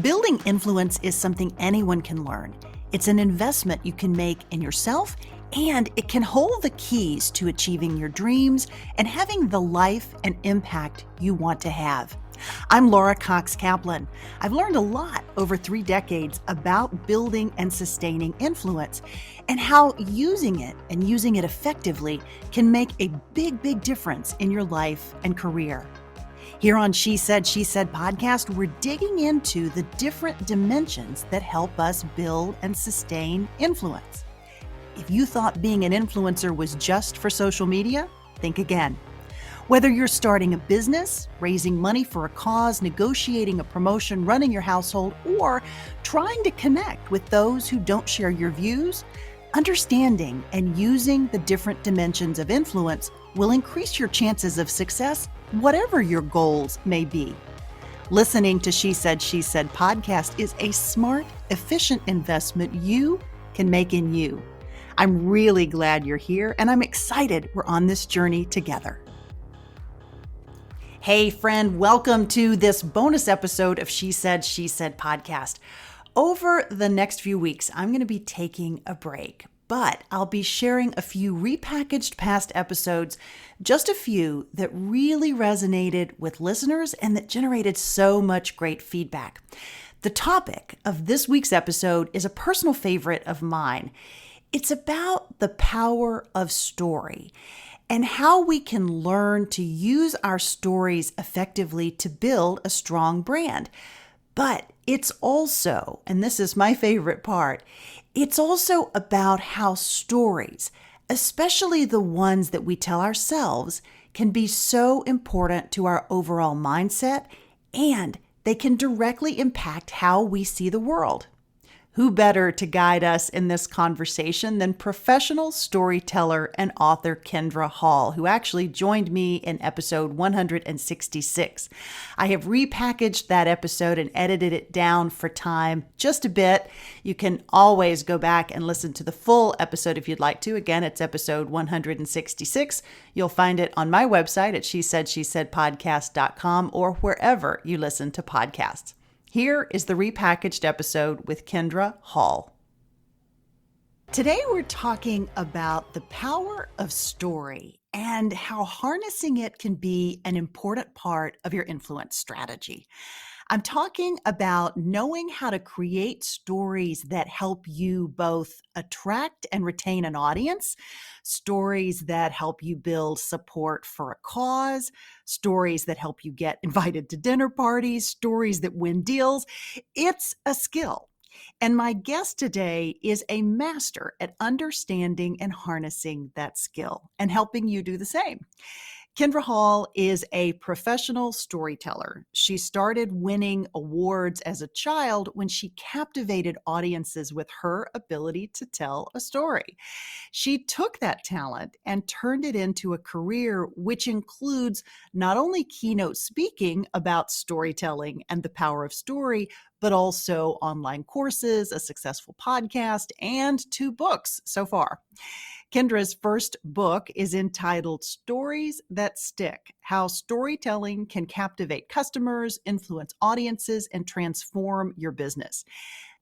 Building influence is something anyone can learn. It's an investment you can make in yourself, and it can hold the keys to achieving your dreams and having the life and impact you want to have. I'm Laura Cox Kaplan. I've learned a lot over 3 decades about building and sustaining influence and how using it effectively can make a big difference in your life and career. Here on She Said podcast, we're digging into the different dimensions that help us build and sustain influence. If you thought being an influencer was just for social media, think again. Whether you're starting a business, raising money for a cause, negotiating a promotion, running your household, or trying to connect with those who don't share your views, understanding and using the different dimensions of influence will increase your chances of success, whatever your goals may be. Listening to She Said podcast is a smart, efficient investment you can make in you. I'm really glad you're here, and I'm excited we're on this journey together. Hey friend, welcome to this bonus episode of She Said podcast. Over the next few weeks, I'm going to be taking a break, but I'll be sharing a few repackaged past episodes, just a few that really resonated with listeners and that generated so much great feedback. The topic of this week's episode is a personal favorite of mine. It's about the power of story and how we can learn to use our stories effectively to build a strong brand. But it's also, and this is my favorite part, it's also about how stories, especially the ones that we tell ourselves, can be so important to our overall mindset, and they can directly impact how we see the world. Who better to guide us in this conversation than professional storyteller and author Kindra Hall, who actually joined me in episode 166. I have repackaged that episode and edited it down for time just a bit. You can always go back and listen to the full episode if you'd like to. Again, it's episode 166. You'll find it on my website at shesaidpodcast.com or wherever you listen to podcasts. Here is the repackaged episode with Kindra Hall. Today we're talking about the power of story and how harnessing it can be an important part of your influence strategy. I'm talking about knowing how to create stories that help you both attract and retain an audience, stories that help you build support for a cause, stories that help you get invited to dinner parties, stories that win deals. It's a skill. And my guest today is a master at understanding and harnessing that skill and helping you do the same. Kindra Hall is a professional storyteller. She started winning awards as a child when she captivated audiences with her ability to tell a story. She took that talent and turned it into a career which includes not only keynote speaking about storytelling and the power of story, but also online courses, a successful podcast, and 2 books so far. Kindra's first book is entitled Stories That Stick: How Storytelling Can Captivate Customers, Influence Audiences, and Transform Your Business.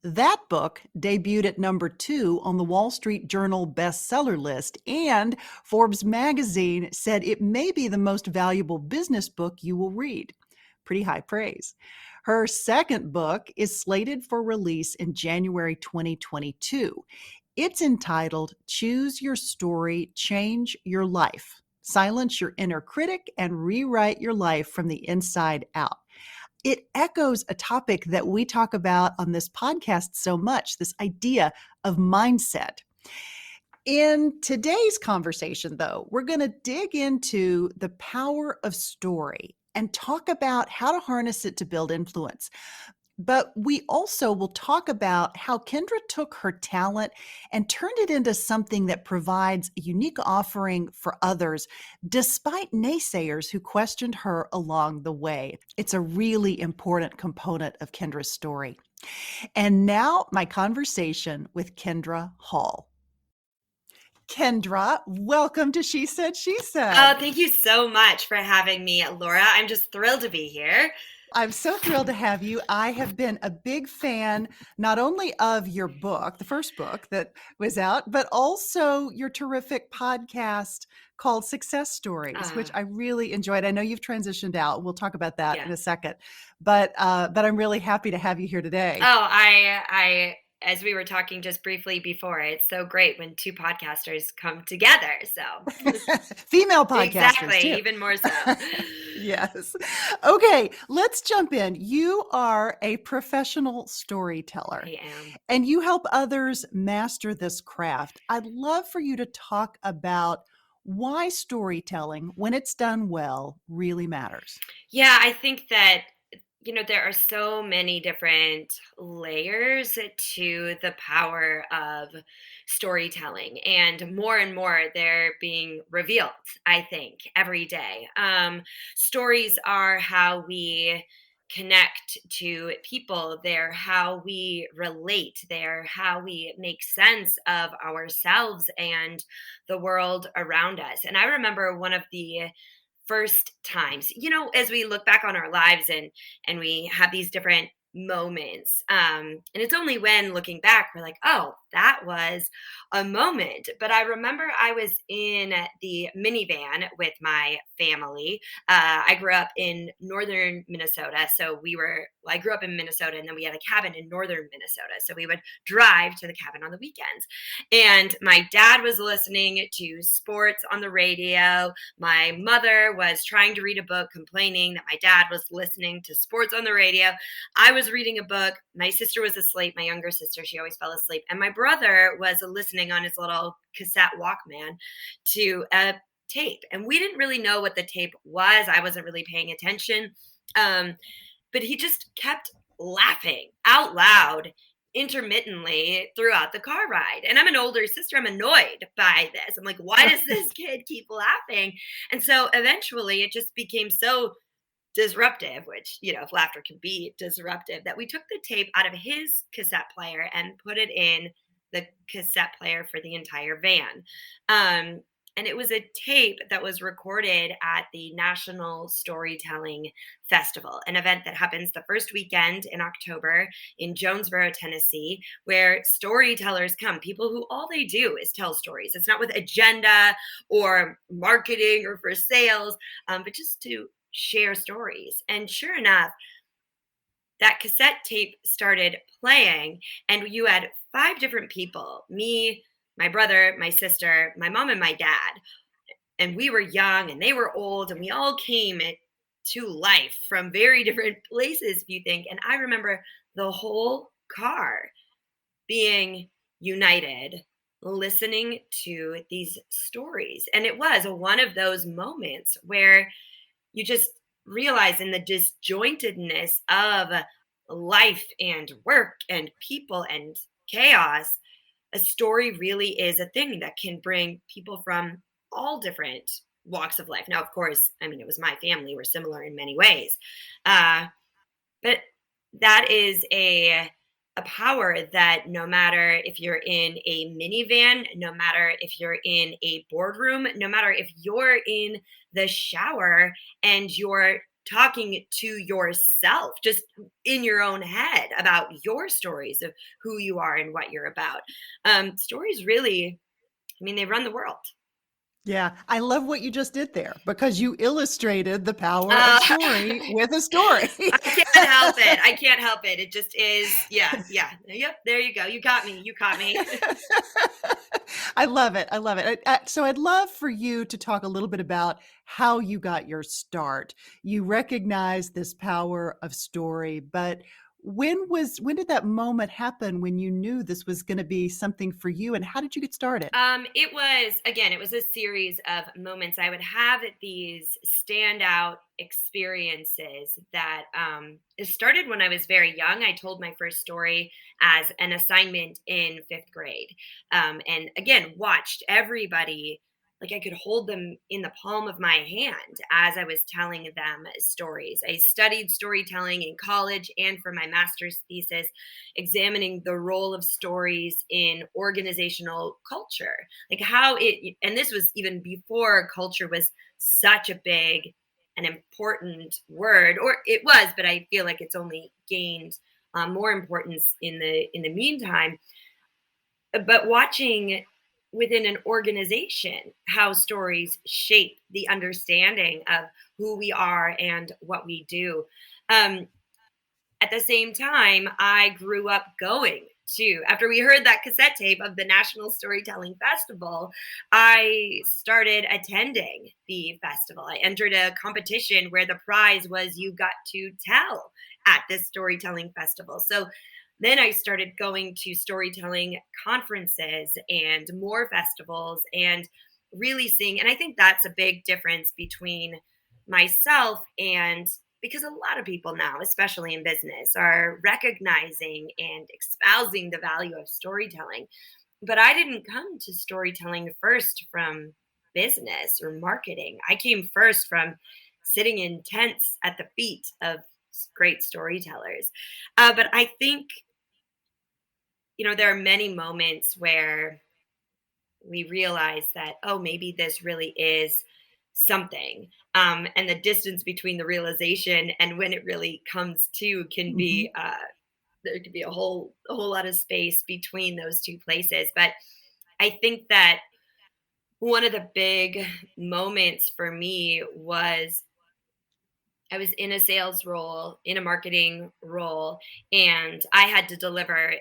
That book debuted at number 2 on the Wall Street Journal bestseller list, and Forbes magazine said it may be the most valuable business book you will read. Pretty high praise. Her second book is slated for release in January 2022. It's entitled Choose Your Story, Change Your Life. Silence your inner critic and rewrite your life from the inside out. It echoes a topic that we talk about on this podcast so much, this idea of mindset. In today's conversation, though, we're going to dig into the power of story and talk about how to harness it to build influence. But we also will talk about how Kindra took her talent and turned it into something that provides a unique offering for others, despite naysayers who questioned her along the way. It's a really important component of Kindra's story. And now my conversation with Kindra Hall. Kindra, welcome to She Said. Oh, thank you so much for having me, Laura. I'm just thrilled to be here. I'm so thrilled to have you. I have been a big fan not only of your book, the first book that was out, but also your terrific podcast called Success Stories, which I really enjoyed. I know you've transitioned out. We'll talk about that Yeah. in a second, but I'm really happy to have you here today. Oh, as we were talking just briefly before, it's so great when two podcasters come together. So Female podcasters exactly, too. even more so. Yes. Okay, let's jump in. You are a professional storyteller I am. and you help others master this craft. I'd love for you to talk about why storytelling, when it's done well, really matters. Yeah, I think that there are so many different layers to the power of storytelling, and more they're being revealed, I think, every day. Stories are how we connect to people, they're how we relate, they're how we make sense of ourselves and the world around us. And I remember one of the first times, as we look back on our lives and we have these different moments, and it's only when looking back we're like, oh, that was a moment. But I remember I was in the minivan with my family. I grew up in northern Minnesota, so I grew up in Minnesota, and then we had a cabin in northern Minnesota, so we would drive to the cabin on the weekends. And my dad was listening to sports on the radio, my mother was trying to read a book, complaining that my dad was listening to sports on the radio. I was reading a book. My sister was asleep. My younger sister, she always fell asleep. And my brother was listening on his little cassette Walkman to a tape. And we didn't really know what the tape was. I wasn't really paying attention. But he just kept laughing out loud intermittently throughout the car ride. And I'm an older sister. I'm annoyed by this. I'm like, why does this kid keep laughing? And so eventually it just became so disruptive, which, if laughter can be disruptive, that we took the tape out of his cassette player and put it in the cassette player for the entire van. And it was a tape that was recorded at the National Storytelling Festival, an event that happens the first weekend in October in Jonesboro, Tennessee, where storytellers come, people who all they do is tell stories. It's not with agenda or marketing or for sales, but just to share stories. And sure enough, that cassette tape started playing, and you had 5 different people: me, my brother, my sister, my mom, and my dad. And we were young and they were old, and we all came to life from very different places, if you think. And I remember the whole car being united, listening to these stories. And it was one of those moments where you just realize, in the disjointedness of life and work and people and chaos, a story really is a thing that can bring people from all different walks of life. Now, of course, I mean, it was my family. We're similar in many ways. Uh, but that is a power that, no matter if you're in a minivan, no matter if you're in a boardroom, no matter if you're in the shower and you're talking to yourself just in your own head about your stories of who you are and what you're about. Stories really, I mean, they run the world. Yeah, I love what you just did there because you illustrated the power of Uh, story with a story. I can't help it. I can't help it. It just is. Yeah, yeah. Yep. There you go. You got me. You caught me. I love it. I love it. So I'd love for you to talk a little bit about how you got your start. You recognize this power of story, but when did that moment happen when you knew this was going to be something for you, and how did you get started? It was a series of moments. I would have these standout experiences that it started when I was very young. I told my first story as an assignment in 5th grade. And again, watched everybody, like I could hold them in the palm of my hand as I was telling them stories. I studied storytelling in college and for my master's thesis, examining the role of stories in organizational culture, like how it, and this was even before culture was such a big an important word, or it was, but I feel like it's only gained more importance in the meantime. But watching within an organization how stories shape the understanding of who we are and what we do. Um, at the same time, I grew up going to, after we heard that cassette tape of the National Storytelling Festival, I started attending the festival. I entered a competition where the prize was you got to tell at this storytelling festival. So then I started going to storytelling conferences and more festivals and really seeing. And I think that's a big difference between myself and, because a lot of people now, especially in business, are recognizing and espousing the value of storytelling. But I didn't come to storytelling first from business or marketing. I came first from sitting in tents at the feet of great storytellers. But I think, there are many moments where we realize that, oh, maybe this really is something. And the distance between the realization and when it really comes to can Hmm. be, there could be a whole lot of space between those two places. But I think that one of the big moments for me was I was in a sales role, in a marketing role, and I had to deliver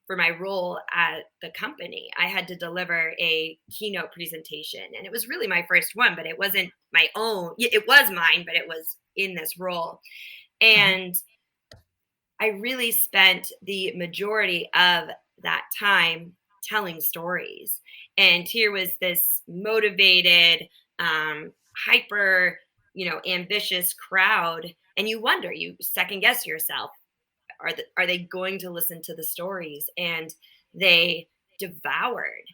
for my role at the company. I had to deliver a keynote presentation, and it was really my first one, but it wasn't my own. It was mine, but it was in this role. Uh-huh. And I really spent the majority of that time telling stories. And here was this motivated, hyper, ambitious crowd. And you wonder, you second guess yourself, are they going to listen to the stories? And they devoured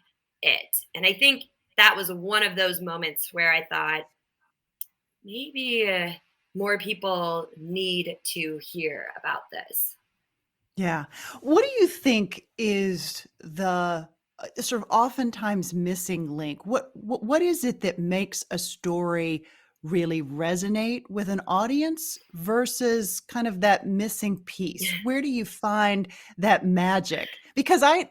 it. And I think that was one of those moments where I thought, maybe more people need to hear about this. Yeah. What do you think is the sort of oftentimes missing link? What is it that makes a story really resonate with an audience versus kind of that missing piece? Where do you find that magic? Because I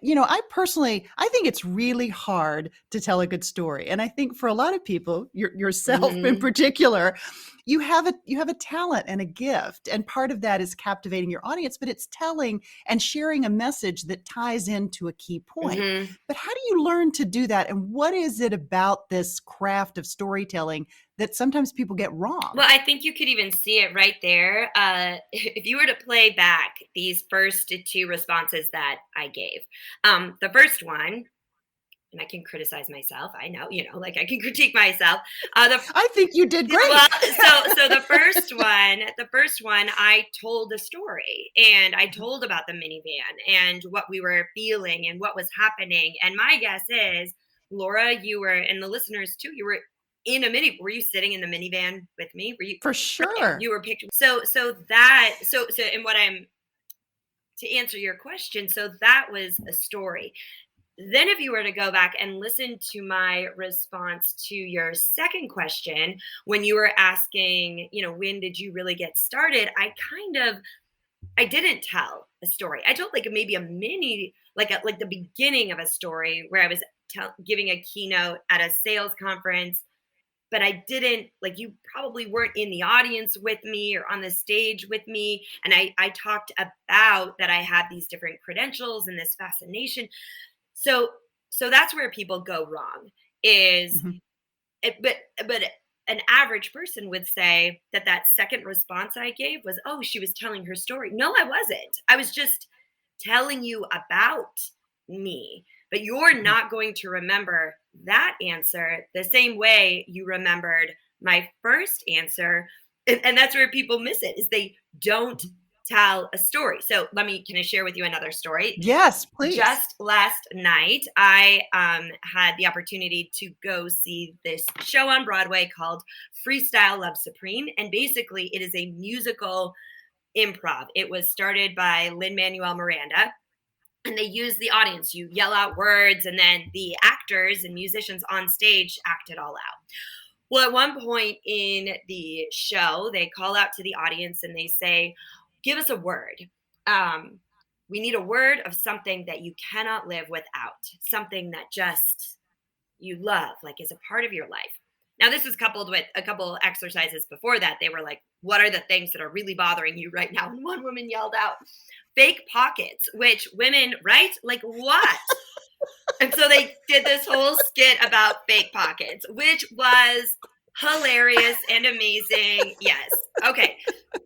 personally, I think it's really hard to tell a good story. And I think for a lot of people, yourself in Hmm. particular, you have a talent and a gift, and part of that is captivating your audience, but it's telling and sharing a message that ties into a key point. Hmm. But how do you learn to do that, and what is it about this craft of storytelling that sometimes people get wrong? Well, I think you could even see it right there. If you were to play back these first two responses that I gave, the first one, and I can criticize myself. I know, like I can critique myself. The I think you did Well, great. so the first one, I told a story, and I told about the minivan and what we were feeling and what was happening. And my guess is, Laura, you were, and the listeners too, you were in a mini. Were you sitting in the minivan with me? Were you? For Okay, sure. you were picturing. So and what I'm to answer your question. So that was a story. Then, if you were to go back and listen to my response to your second question, when you were asking, when did you really get started? I didn't tell a story. I told like maybe a mini, like the beginning of a story where I was giving a keynote at a sales conference, but I didn't, like, you probably weren't in the audience with me or on the stage with me. And I talked about that I had these different credentials and this fascination. So that's where people go wrong is Mhm. but an average person would say that second response I gave was, oh, she was telling her story. No, I wasn't. I was just telling you about me. But you're Mhm. not going to remember that answer the same way you remembered my first answer. And that's where people miss it, is they don't Mhm. tell a story. So can I share with you another story? Yes, please. Just last night, I had the opportunity to go see this show on Broadway called Freestyle Love Supreme. And basically, it is a musical improv. It was started by Lin-Manuel Miranda. And they use the audience. You yell out words, and then the actors and musicians on stage act it all out. Well, at one point in the show, they call out to the audience and they say, give us a word. Um, we need a word of something that you cannot live without, something that just you love, like is a part of your life. Now, this is coupled with a couple exercises before that. They were like, what are the things that are really bothering you right now? And one woman yelled out, fake pockets, which women, right? Like, what? And so they did this whole skit about fake pockets, which was hilarious and amazing. Yes. Okay.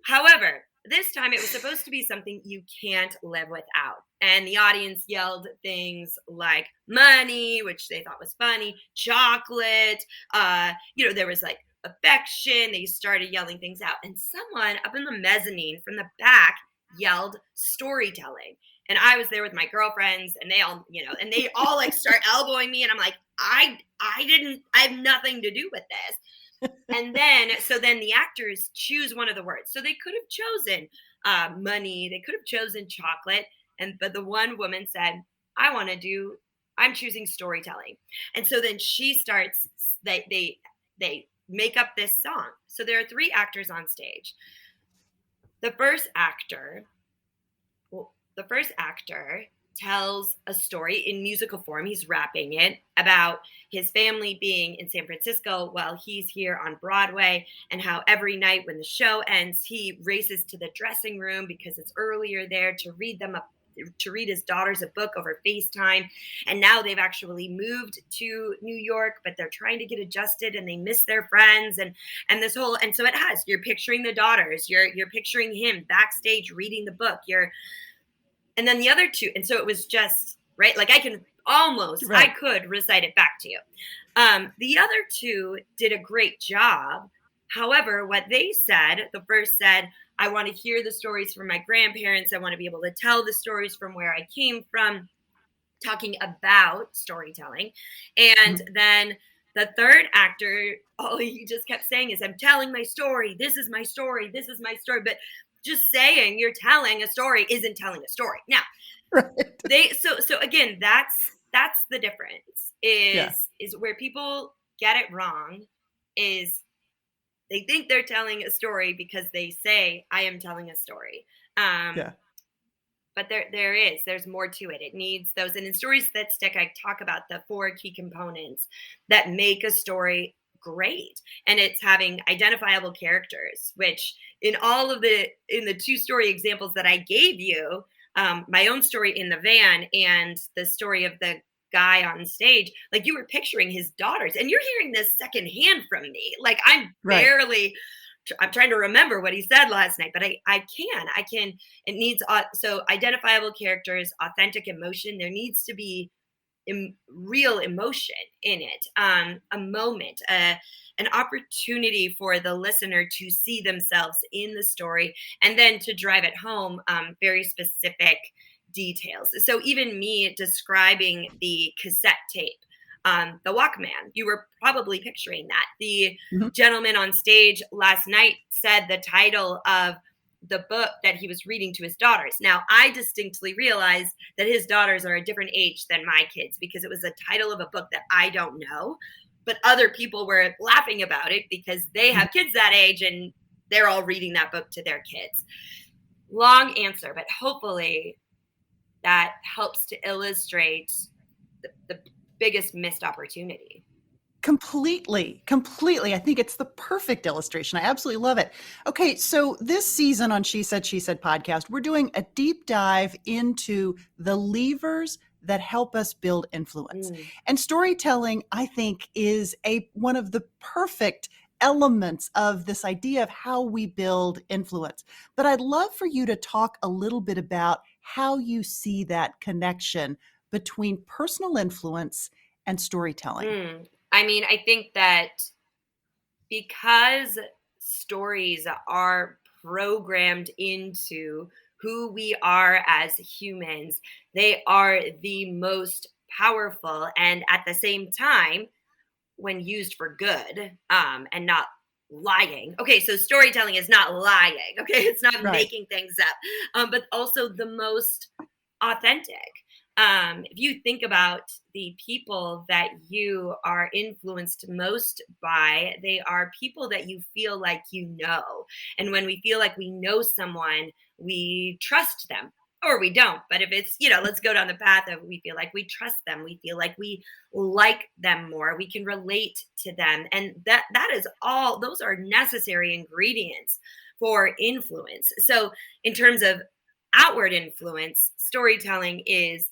However, this time it was supposed to be something you can't live without. And the audience yelled things like money, which they thought was funny, chocolate, there was like affection. They started yelling things out. And someone up in the mezzanine from the back yelled storytelling. And I was there with my girlfriends and they all like start elbowing me. And I'm like, I have nothing to do with this. And then the actors choose one of the words. So they could have chosen money. They could have chosen chocolate. But the one woman said, I'm choosing storytelling. And so then she starts, they make up this song. So there are 3 actors on stage. The first actor tells a story in musical form. He's rapping it about his family being in San Francisco while he's here on Broadway, and how every night when the show ends, he races to the dressing room because it's earlier there to read his daughters a book over FaceTime. And now they've actually moved to New York, but they're trying to get adjusted and they miss their friends and so you're picturing the daughters, you're picturing him backstage reading the book, and then the other 2. And so it was just, right? Like I could recite it back to you. The other 2 did a great job. However, what they said, the first said, I want to hear the stories from my grandparents. I want to be able to tell the stories from where I came from, talking about storytelling. And then the third actor, all he just kept saying is, I'm telling my story. This is my story. This is my story. But just saying you're telling a story isn't telling a story. Now, right. So again, that's the difference is where people get it wrong is they think they're telling a story because they say, I am telling a story. But there's more to it. It needs those. And in Stories That Stick, I talk about the 4 key components that make a story great. And it's having identifiable characters, which in the 2 story examples that I gave you, my own story in the van and the story of the guy on stage, like you were picturing his daughters, and you're hearing this secondhand from me. Like I'm trying to remember what he said last night, but I can. It needs so identifiable characters, authentic emotion. There needs to be real emotion in it, a moment, an opportunity for the listener to see themselves in the story, and then to drive it home, very specific details. So even me describing the cassette tape, the Walkman, you were probably picturing that. The gentleman on stage last night said the title of the book that he was reading to his daughters. Now, I distinctly realized that his daughters are a different age than my kids because it was the title of a book that I don't know, but other people were laughing about it because they have kids that age and they're all reading that book to their kids. Long answer, but hopefully that helps to illustrate the biggest missed opportunity. Completely. I think it's the perfect illustration. I absolutely love it. Okay, so this season on She Said podcast, we're doing a deep dive into the levers that help us build influence. And storytelling, I think, is one of the perfect elements of this idea of how we build influence. But I'd love for you to talk a little bit about how you see that connection between personal influence and storytelling. I mean, I think that because stories are programmed into who we are as humans, they are the most powerful, and at the same time, when used for good, and not lying. Okay, so storytelling is not lying. Okay, it's not making things up, but also the most authentic. If you think about the people that you are influenced most by, they are people that you feel like you know. And when we feel like we know someone, we trust them or we don't. But if it's, let's go down the path of we feel like we trust them, we feel like we like them more, we can relate to them. And that is all, those are necessary ingredients for influence. So in terms of outward influence, storytelling is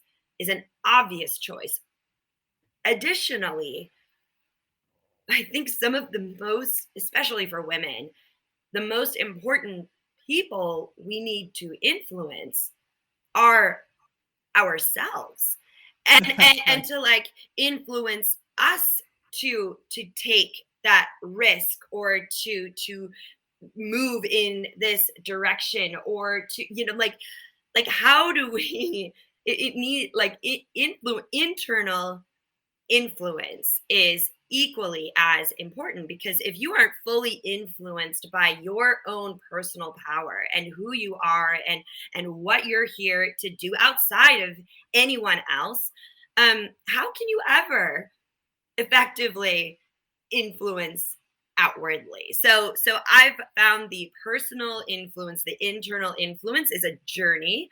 an obvious choice. Additionally, I think some of the most, especially for women, the most important people we need to influence are ourselves, and Right. to like influence us to take that risk or to move in this direction or to like how do we it need like internal influence is equally as important, because if you aren't fully influenced by your own personal power and who you are and what you're here to do outside of anyone else, how can you ever effectively influence outwardly? So I've found the personal influence, the internal influence is a journey,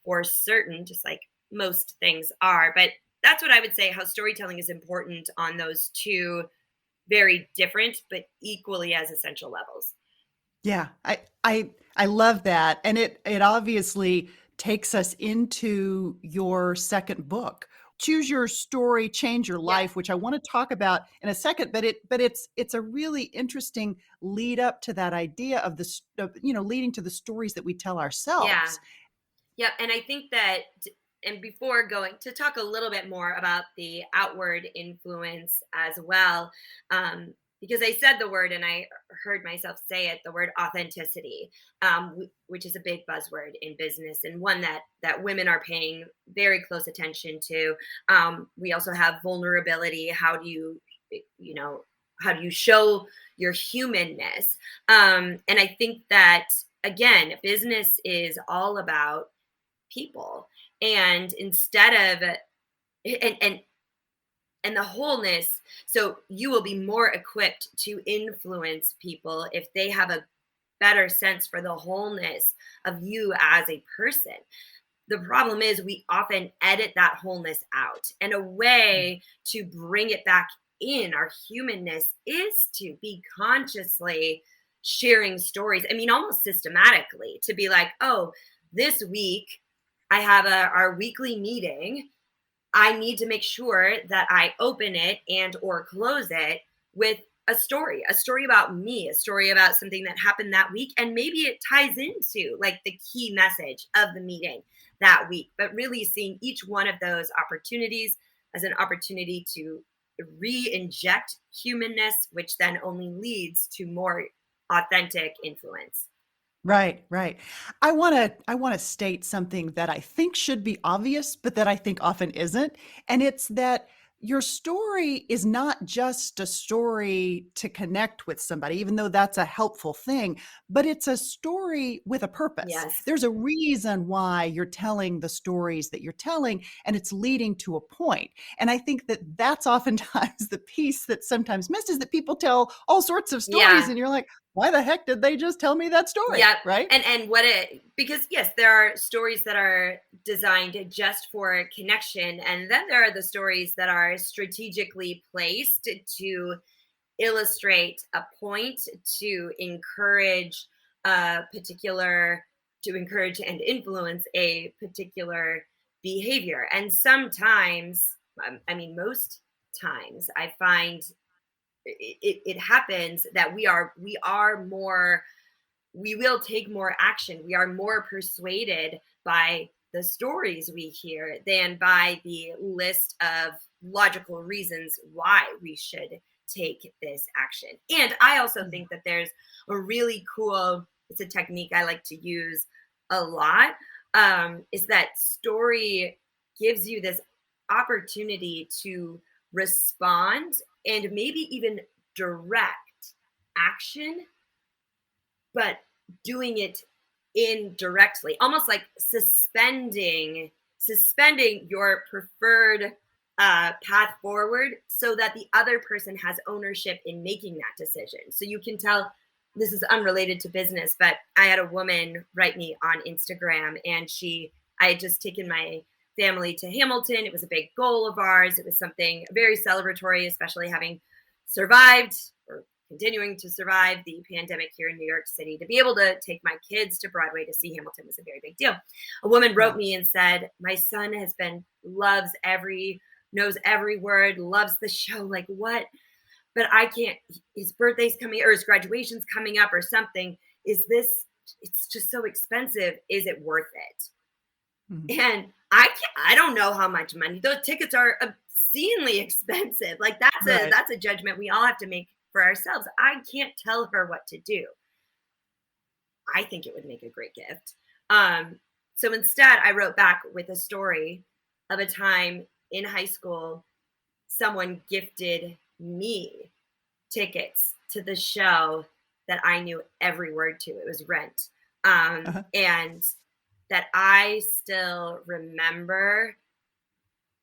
for certain, just like most things are. But that's what I would say, how storytelling is important on those two very different but equally as essential levels. Yeah, I love that, and it obviously takes us into your second book, Choose Your Story, Change Your Yep. Life, which I want to talk about in a second. But it's a really interesting lead up to that idea of leading to the stories that we tell Yeah. ourselves. Yep, and I think that, and before going to talk a little bit more about the outward influence as well, because I said the word and I heard myself say it, the word authenticity, which is a big buzzword in business and one that women are paying very close attention to. We also have vulnerability. How do you know, how do you show your humanness? And I think that again, business is all about people, and instead of and and the wholeness, so you will be more equipped to influence people if they have a better sense for the wholeness of you as a person. The problem is we often edit that wholeness out, and a way to bring it back in our humanness is to be consciously sharing stories. I mean, almost systematically, to be like, oh, this week I have our weekly meeting. I need to make sure that I open it and or close it with a story about me, a story about something that happened that week, and maybe it ties into like the key message of the meeting that week, but really seeing each one of those opportunities as an opportunity to re-inject humanness, which then only leads to more authentic influence. Right, right. I wanna state something that I think should be obvious, but that I think often isn't, and it's that your story is not just a story to connect with somebody, even though that's a helpful thing, but it's a story with a purpose. Yes. There's a reason why you're telling the stories that you're telling, and it's leading to a point, and I think that that's oftentimes the piece that sometimes misses, that people tell all sorts of stories, Yeah. and you're like, why the heck did they just tell me that story? Yep. Right? And what it, because yes, there are stories that are designed just for connection, and then there are the stories that are strategically placed to illustrate a point, to encourage a particular, to encourage and influence a particular behavior. And sometimes, I mean most times I find it happens that we are more, we will take more action. We are more persuaded by the stories we hear than by the list of logical reasons why we should take this action. And I also Yeah. think that there's a really cool, it's a technique I like to use a lot, is that story gives you this opportunity to respond and maybe even direct action, but doing it indirectly, almost like suspending suspending your preferred path forward so that the other person has ownership in making that decision. So you can tell, this is unrelated to business, but I had a woman write me on Instagram, and I had just taken my family to Hamilton. It was a big goal of ours. It was something very celebratory, especially having survived or continuing to survive the pandemic here in New York City. To be able to take my kids to Broadway to see Hamilton was a very big deal. A woman wrote me and said, my son knows every word, loves the show. Like, what? But I can't, his birthday's coming, or his graduation's coming up or something. It's just so expensive. Is it worth it? Mm-hmm. And I don't know how much money. Those tickets are obscenely expensive. Like, that's a judgment we all have to make for ourselves. I can't tell her what to do. I think it would make a great gift. So instead, I wrote back with a story of a time in high school, someone gifted me tickets to the show that I knew every word to. It was Rent. And that I still remember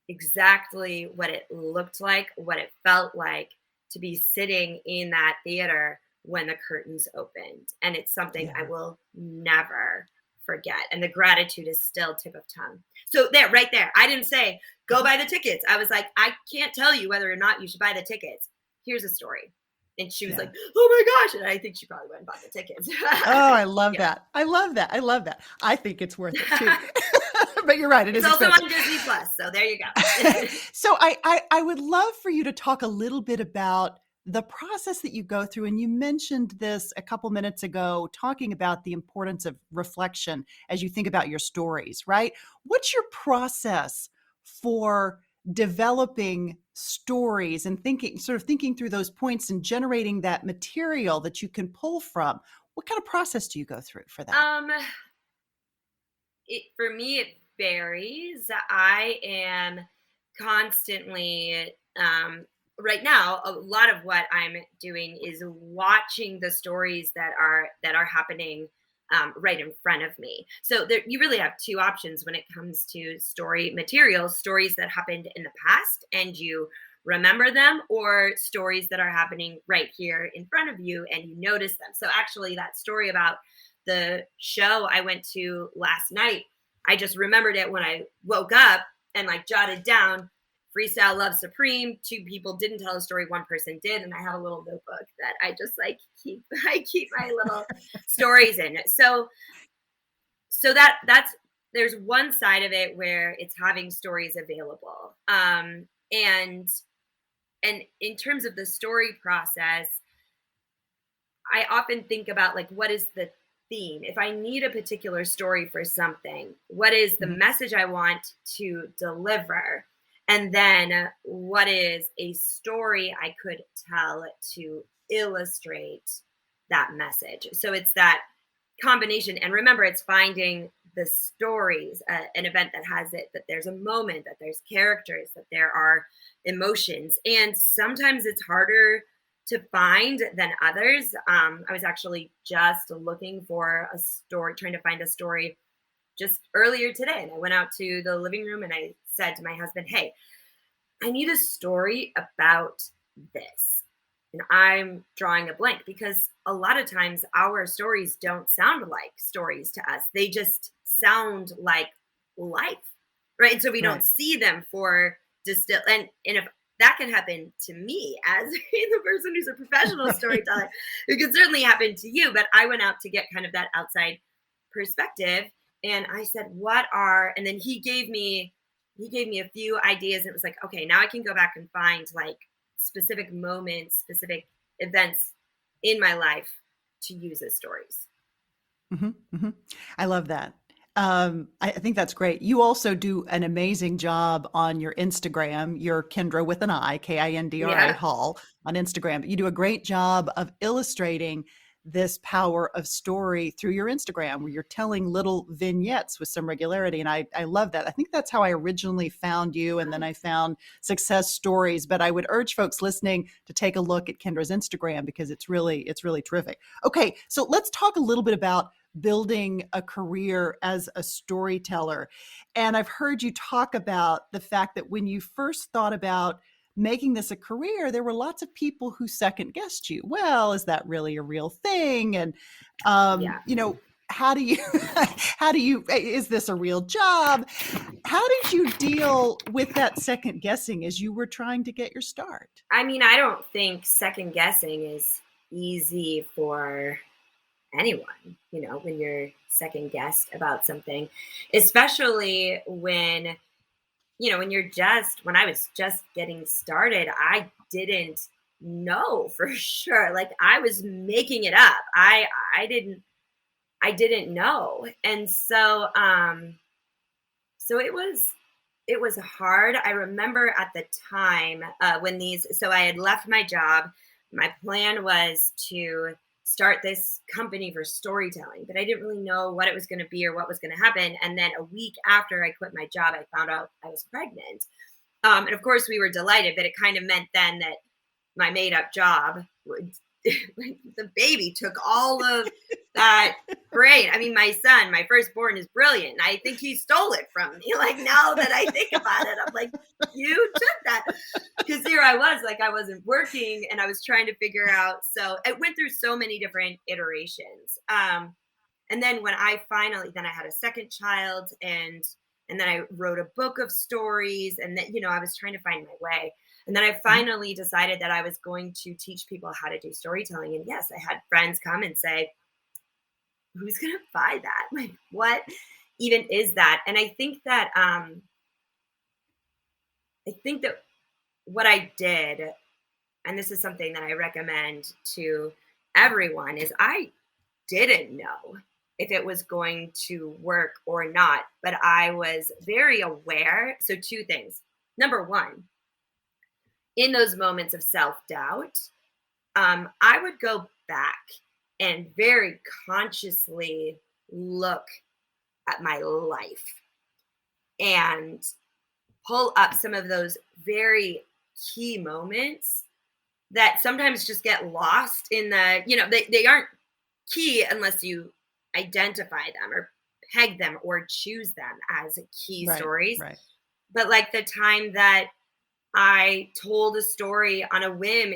exactly what it looked like, what it felt like to be sitting in that theater when the curtains opened. And it's something I will never forget. And the gratitude is still tip of tongue. So there, right there, I didn't say, go buy the tickets. I was like, I can't tell you whether or not you should buy the tickets. Here's a story. And she was like, oh my gosh. And I think she probably went and bought the tickets. Oh, I love that. I love that. I love that. I think it's worth it too. But you're right. It's also expensive. On Disney Plus. So there you go. So I would love for you to talk a little bit about the process that you go through. And you mentioned this a couple minutes ago, talking about the importance of reflection as you think about your stories, right? What's your process for developing stories and thinking through those points and generating that material that you can pull from? What kind of process do you go through for that? For me, it varies. I am constantly, right now, a lot of what I'm doing is watching the stories that are happening right in front of me. So you really have two options when it comes to story material: stories that happened in the past and you remember them, or stories that are happening right here in front of you and you notice them. So actually, that story about the show I went to last night, I just remembered it when I woke up and jotted down, freestyle love supreme. 2 people didn't tell a story, 1 person did. And I have a little notebook that I just keep my little stories in. So that's there's one side of it where it's having stories available. And in terms of the story process, I often think about what is the theme? If I need a particular story for something, what is the message I want to deliver? And then what is a story I could tell to illustrate that message? So it's that combination. And remember, it's finding the stories, an event that has it, that there's a moment, that there's characters, that there are emotions. And sometimes it's harder to find than others. I was actually just looking for a story, trying to find a story just earlier today. And I went out to the living room and I said to my husband, hey, I need a story about this. And I'm drawing a blank because a lot of times our stories don't sound like stories to us. They just sound like life, right? And so we don't see them for and if that can happen to me as the person who's a professional storyteller, it could certainly happen to you. But I went out to get kind of that outside perspective. And I said, and then he gave me a few ideas. And it was okay, now I can go back and find specific moments, specific events in my life to use as stories. Mm-hmm, mm-hmm. I love that. I think that's great. You also do an amazing job on your Instagram. You're Kindra with an I, Kindra Hall on Instagram. You do a great job of illustrating this power of story through your Instagram, where you're telling little vignettes with some regularity. And I love that. I think that's how I originally found you. And then I found Success Stories. But I would urge folks listening to take a look at Kindra's Instagram because it's really terrific. Okay, so let's talk a little bit about building a career as a storyteller. And I've heard you talk about the fact that when you first thought about making this a career, there were lots of people who second guessed you. Well, is that really a real thing? And, Yeah. how do you, is this a real job? How did you deal with that second guessing as you were trying to get your start? I mean, I don't think second guessing is easy for anyone, when you're second guessed about something, especially when I was just getting started, I didn't know for sure. Like I was making it up. I didn't know. And so it was hard. I remember at the time so I had left my job. My plan was to start this company for storytelling, but I didn't really know what it was going to be or what was going to happen. And then a week after I quit my job, I found out I was pregnant. And of course, we were delighted, but it kind of meant then that my made up job would, the baby took all of that brain. I mean, my son, my firstborn, is brilliant. I think he stole it from me. Like now that I think about it, I'm like, you took that. Because here I was, like I wasn't working and I was trying to figure out. So it went through so many different iterations. And then when then I had a second child, and then I wrote a book of stories, and then, I was trying to find my way. And then I finally decided that I was going to teach people how to do storytelling. And yes, I had friends come and say, who's going to buy that? Like, what even is that? And I think that what I did, and this is something that I recommend to everyone, is I didn't know if it was going to work or not, but I was very aware. So two things. Number one, in those moments of self-doubt, I would go back and very consciously look at my life and pull up some of those very key moments that sometimes just get lost in they aren't key unless you identify them or peg them or choose them as key stories. Right. But like the time that I told a story on a whim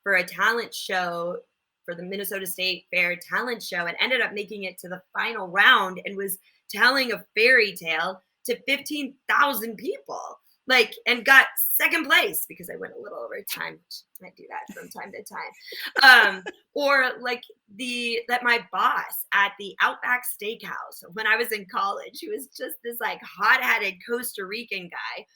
for a talent show, for the Minnesota State Fair talent show, and ended up making it to the final round and was telling a fairy tale to 15,000 people, and got second place because I went a little over time. I do that from time to time. Or that my boss at the Outback Steakhouse when I was in college, who was just this hot-headed Costa Rican guy,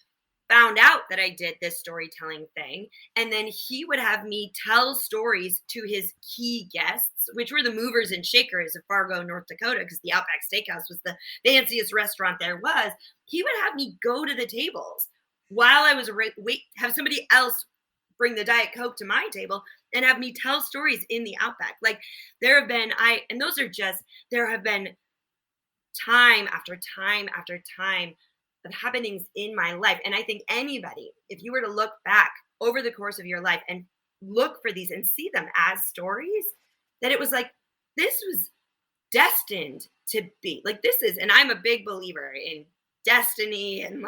found out that I did this storytelling thing. And then he would have me tell stories to his key guests, which were the movers and shakers of Fargo, North Dakota, because the Outback Steakhouse was the fanciest restaurant there was. He would have me go to the tables while I was have somebody else bring the Diet Coke to my table and have me tell stories in the Outback. There have been time after time after time of happenings in my life. And I think anybody, if you were to look back over the course of your life and look for these and see them as stories, that it was this was destined to be. And I'm a big believer in destiny and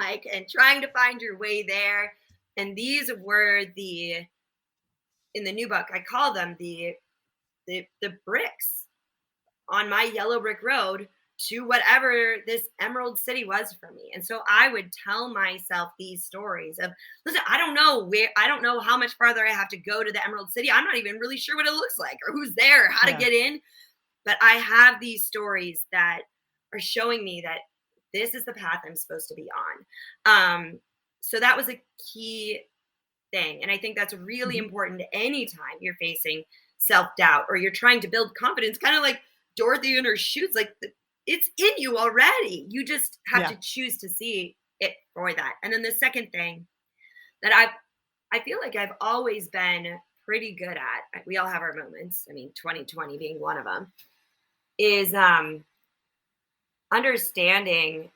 trying to find your way there. And these were in the new book, I call them the bricks on my yellow brick road to whatever this Emerald City was for me. And so I would tell myself these stories of, listen, I don't know how much farther I have to go to the Emerald City. I'm not even really sure what it looks like or who's there, or how to get in. But I have these stories that are showing me that this is the path I'm supposed to be on. So that was a key thing. And I think that's really important anytime you're facing self-doubt or you're trying to build confidence, kind of like Dorothy in her shoes. It's in you already. You just have to choose to see it for that. And then the second thing that I feel like I've always been pretty good at, we all have our moments, I mean, 2020 being one of them, is understanding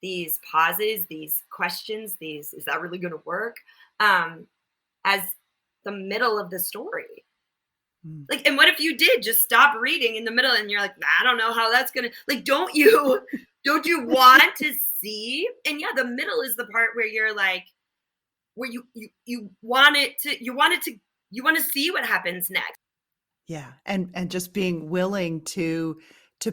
these pauses, these questions, is that really going to work, as the middle of the story. Mm. Like, and what if you did just stop reading in the middle and you're like, I don't know how that's gonna, like, don't you want to see? And yeah, the middle is the part where you're like, where you want it to, you want to see what happens next. Yeah, and just being willing to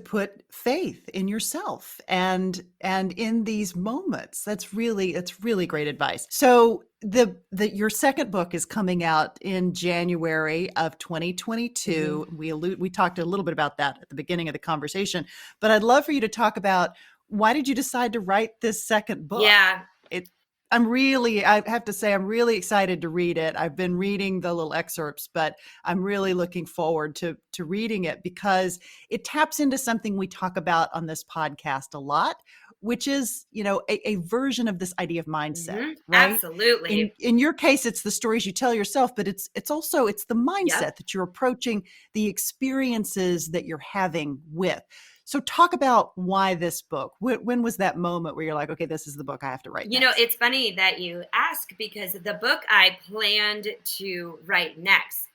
put faith in yourself and in these moments. That's really great advice. So the your second book is coming out in January of 2022. Hmm. We talked a little bit about that at the beginning of the conversation, but I'd love for you to talk about why did you decide to write this second book? Yeah. It I have to say, I'm really excited to read it. I've been reading the little excerpts, but I'm really looking forward to reading it because it taps into something we talk about on this podcast a lot, which is, a version of this idea of mindset, Hmm. right? In Absolutely. in your case, it's the stories you tell yourself, but it's the Yep. mindset that you're approaching the experiences that you're having with. So talk about why this book. When was that moment where you're like, okay, this is the book I have to write next? It's funny that you ask because the book I planned to write next,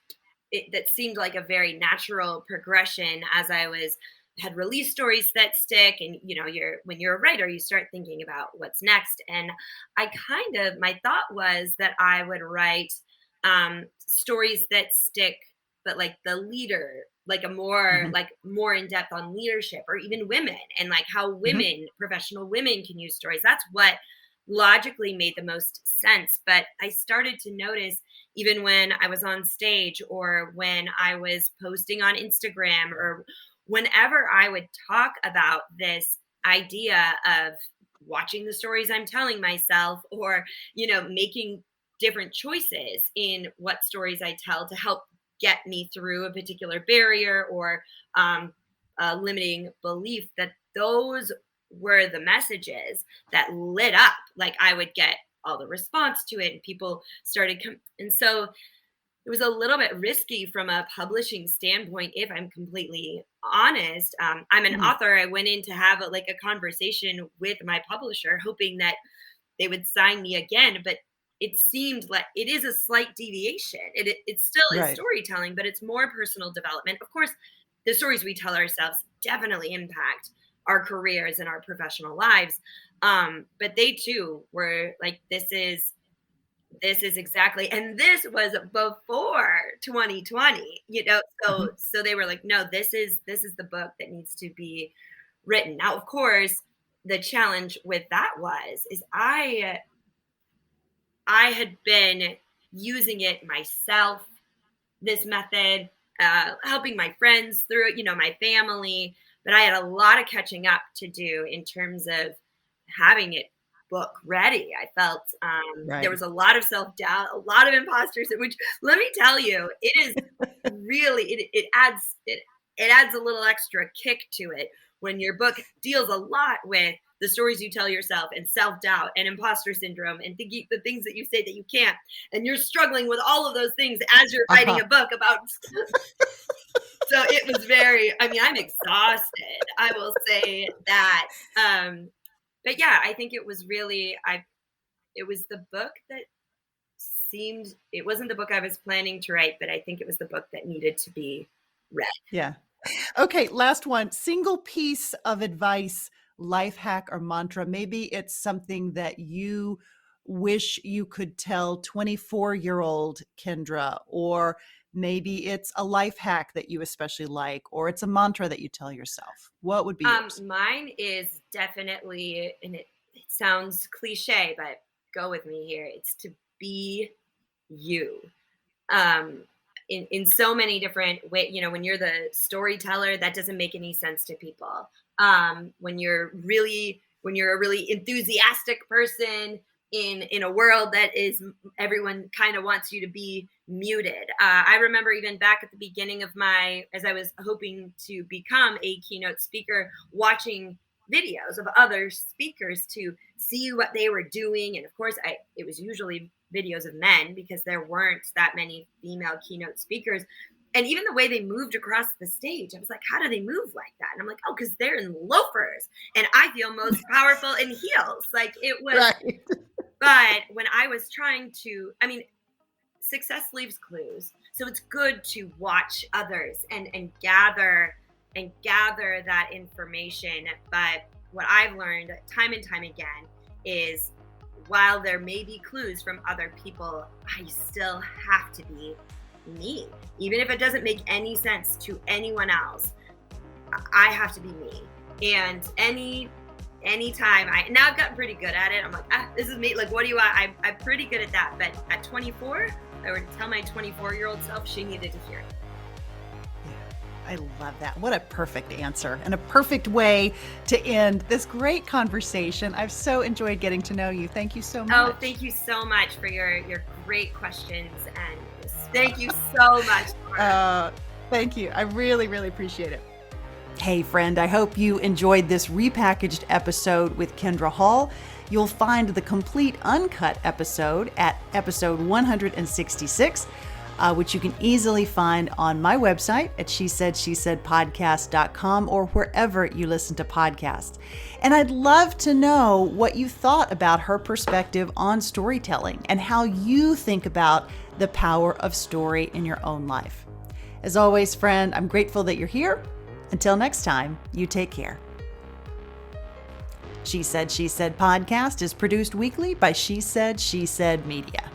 that seemed like a very natural progression as I was had released stories that stick, and when you're a writer you start thinking about what's next. And my thought was that I would write stories that stick, but like the leader, like a more Mhm, like more in depth on leadership or even women, and like how mhm, professional women can use stories. That's what logically made the most sense. But I started to notice, even when I was on stage or when I was posting on Instagram, or whenever I would talk about this idea of watching the stories I'm telling myself, or making different choices in what stories I tell to help get me through a particular barrier, or um, a limiting belief, that those were the messages that lit up. Like, I would get all the response to it, and people started and so it was a little bit risky from a publishing standpoint, if I'm completely honest. I'm an mm, author. I went in to have a conversation with my publisher, hoping that they would sign me again, but it seemed like it is a slight deviation. It still is right. storytelling, but it's more personal development. Of course, the stories we tell ourselves definitely impact our careers and our professional lives. But they too were like, this is exactly, and this was before 2020, so Mhm. they were like, no, this is the book that needs to be written. Now, of course, the challenge with that is I had been using it myself, this method, helping my friends through it, my family, but I had a lot of catching up to do in terms of having it book ready. I felt there Right. was a lot of self doubt, a lot of imposters, which, let me tell you, it is really, it adds a little extra kick to it when your book deals a lot with the stories you tell yourself, and self doubt, and imposter syndrome, and thinking the things that you say that you can't, and you're struggling with all of those things as you're writing Uh-huh. a book about. So it was very, I mean, I'm exhausted, I will say that. But yeah, I think it was the book that seemed, it wasn't the book I was planning to write, but I think it was the book that needed to be read. Yeah. Okay, last one. Single piece of advice, life hack or mantra. Maybe it's something that you wish you could tell 24-year-old Kendra, or maybe it's a life hack that you especially like, or it's a mantra that you tell yourself. What would be yours? Mine is definitely, and it sounds cliche, but go with me here. It's to be you. Um, in so many different ways. When you're the storyteller, that doesn't make any sense to people. When you're a really enthusiastic person in a world that is, everyone kind of wants you to be muted. I remember even back at the beginning of as I was hoping to become a keynote speaker, watching videos of other speakers to see what they were doing, and of course, it was usually videos of men, because there weren't that many female keynote speakers. And even the way they moved across the stage, I was like, how do they move like that? And I'm like, oh, because they're in loafers, and I feel most powerful in heels. Like, it was. Right. But when I was trying to, I mean, success leaves clues. So it's good to watch others and gather that information. But what I've learned time and time again is, while there may be clues from other people, I still have to be me. Even if it doesn't make any sense to anyone else, I have to be me. And anytime now I've gotten pretty good at it. I'm like, this is me. Like, what do you want? I'm pretty good at that. But at 24, I would tell my 24-year-old self she needed to hear it. I love that. What a perfect answer and a perfect way to end this great conversation. I've so enjoyed getting to know you. Thank you so much. Oh, thank you so much for your great questions. And thank you so much. Thank you. I really, really appreciate it. Hey, friend, I hope you enjoyed this repackaged episode with Kindra Hall. You'll find the complete uncut episode at episode 166, which you can easily find on my website at SheSaidSheSaidPodcast.com or wherever you listen to podcasts. And I'd love to know what you thought about her perspective on storytelling and how you think about the power of story in your own life. As always, friend, I'm grateful that you're here. Until next time, you take care. She Said, She Said podcast is produced weekly by She Said, She Said Media.